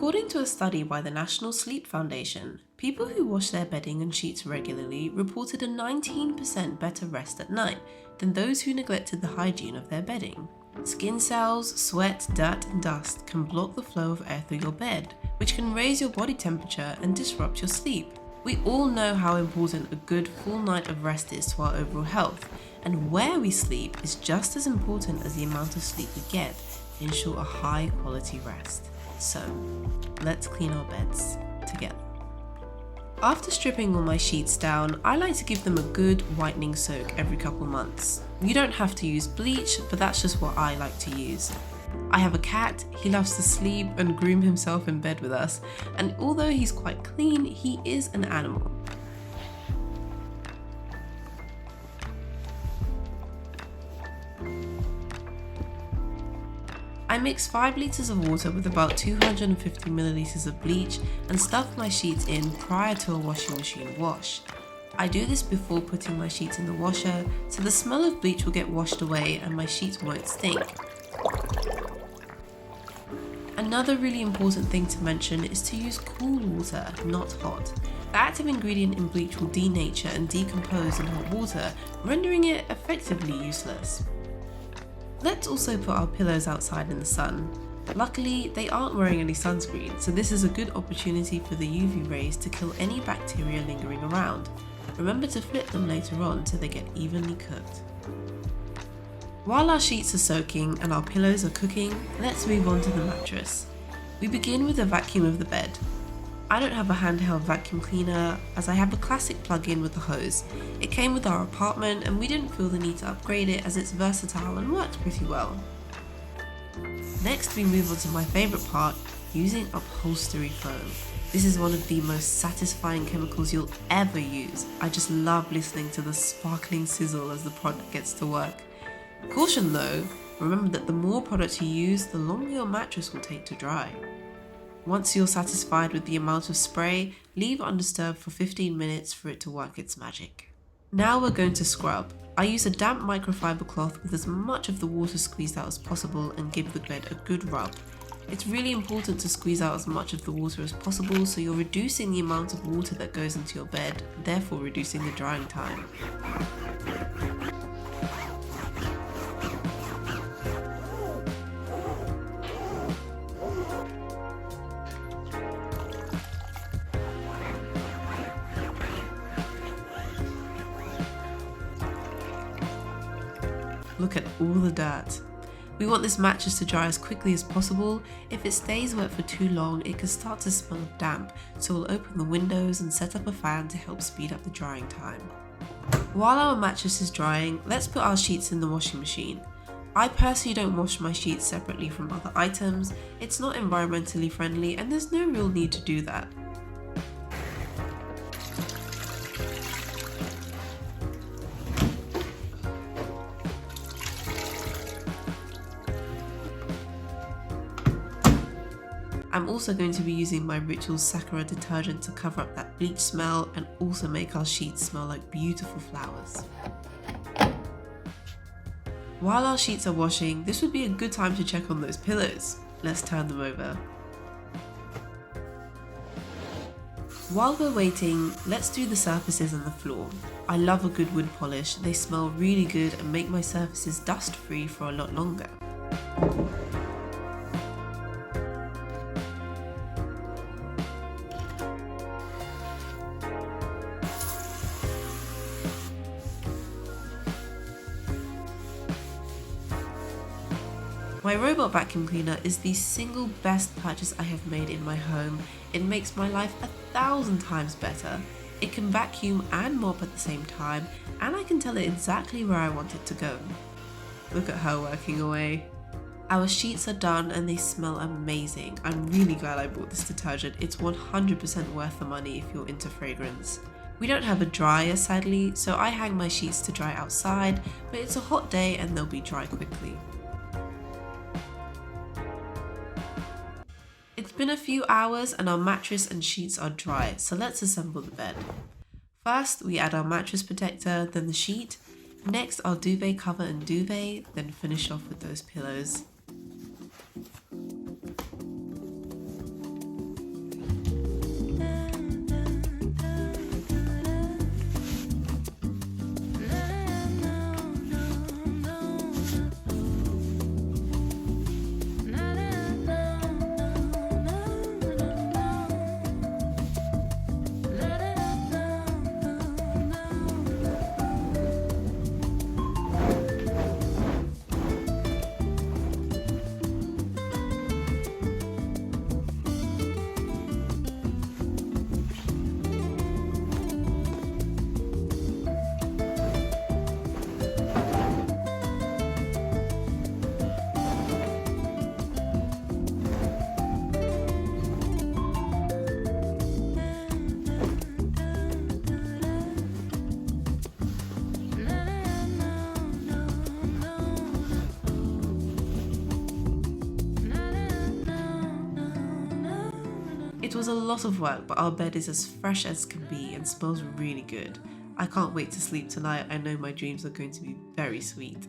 According to a study by the National Sleep Foundation, people who wash their bedding and sheets regularly reported a 19% better rest at night than those who neglected the hygiene of their bedding. Skin cells, sweat, dirt and dust can block the flow of air through your bed, which can raise your body temperature and disrupt your sleep. We all know how important a good full night of rest is to our overall health, and where we sleep is just as important as the amount of sleep we get to ensure a high quality rest. So, let's clean our beds together. After stripping all my sheets down, I like to give them a good whitening soak every couple months. You don't have to use bleach, but that's just what I like to use. I have a cat, he loves to sleep and groom himself in bed with us, and although he's quite clean, he is an animal. I mix 5 litres of water with about 250 millilitres of bleach and stuff my sheets in prior to a washing machine wash. I do this before putting my sheets in the washer, so the smell of bleach will get washed away and my sheets won't stink. Another really important thing to mention is to use cool water, not hot. The active ingredient in bleach will denature and decompose in hot water, rendering it effectively useless. Let's also put our pillows outside in the sun. Luckily, they aren't wearing any sunscreen, so this is a good opportunity for the UV rays to kill any bacteria lingering around. Remember to flip them later on so they get evenly cooked. While our sheets are soaking and our pillows are cooking, let's move on to the mattress. We begin with a vacuum of the bed. I don't have a handheld vacuum cleaner as I have a classic plug-in with a hose. It came with our apartment and we didn't feel the need to upgrade it as it's versatile and works pretty well. Next we move on to my favourite part, using upholstery foam. This is one of the most satisfying chemicals you'll ever use. I just love listening to the sparkling sizzle as the product gets to work. Caution though, remember that the more product you use, the longer your mattress will take to dry. Once you're satisfied with the amount of spray, leave undisturbed for 15 minutes for it to work its magic. Now we're going to scrub. I use a damp microfiber cloth with as much of the water squeezed out as possible and give the bed a good rub. It's really important to squeeze out as much of the water as possible so you're reducing the amount of water that goes into your bed, therefore reducing the drying time. Look at all the dirt. We want this mattress to dry as quickly as possible. If it stays wet for too long, it can start to smell damp, so we'll open the windows and set up a fan to help speed up the drying time. While our mattress is drying, let's put our sheets in the washing machine. I personally don't wash my sheets separately from other items. It's not environmentally friendly and there's no real need to do that. I'm also going to be using my Rituals Sakura detergent to cover up that bleach smell and also make our sheets smell like beautiful flowers. While our sheets are washing, this would be a good time to check on those pillows. Let's turn them over. While we're waiting, let's do the surfaces and the floor. I love a good wood polish, they smell really good and make my surfaces dust free for a lot longer. My robot vacuum cleaner is the single best purchase I have made in my home. It makes my life 1,000 times better. It can vacuum and mop at the same time, and I can tell it exactly where I want it to go. Look at her working away. Our sheets are done and they smell amazing. I'm really glad I bought this detergent. It's 100% worth the money if you're into fragrance. We don't have a dryer sadly, so I hang my sheets to dry outside, but it's a hot day and they'll be dry quickly. It's been a few hours and our mattress and sheets are dry, so let's assemble the bed. First, we add our mattress protector, then the sheet. Next, our duvet cover and duvet, then finish off with those pillows. It was a lot of work, but our bed is as fresh as can be and smells really good. I can't wait to sleep tonight. I know my dreams are going to be very sweet.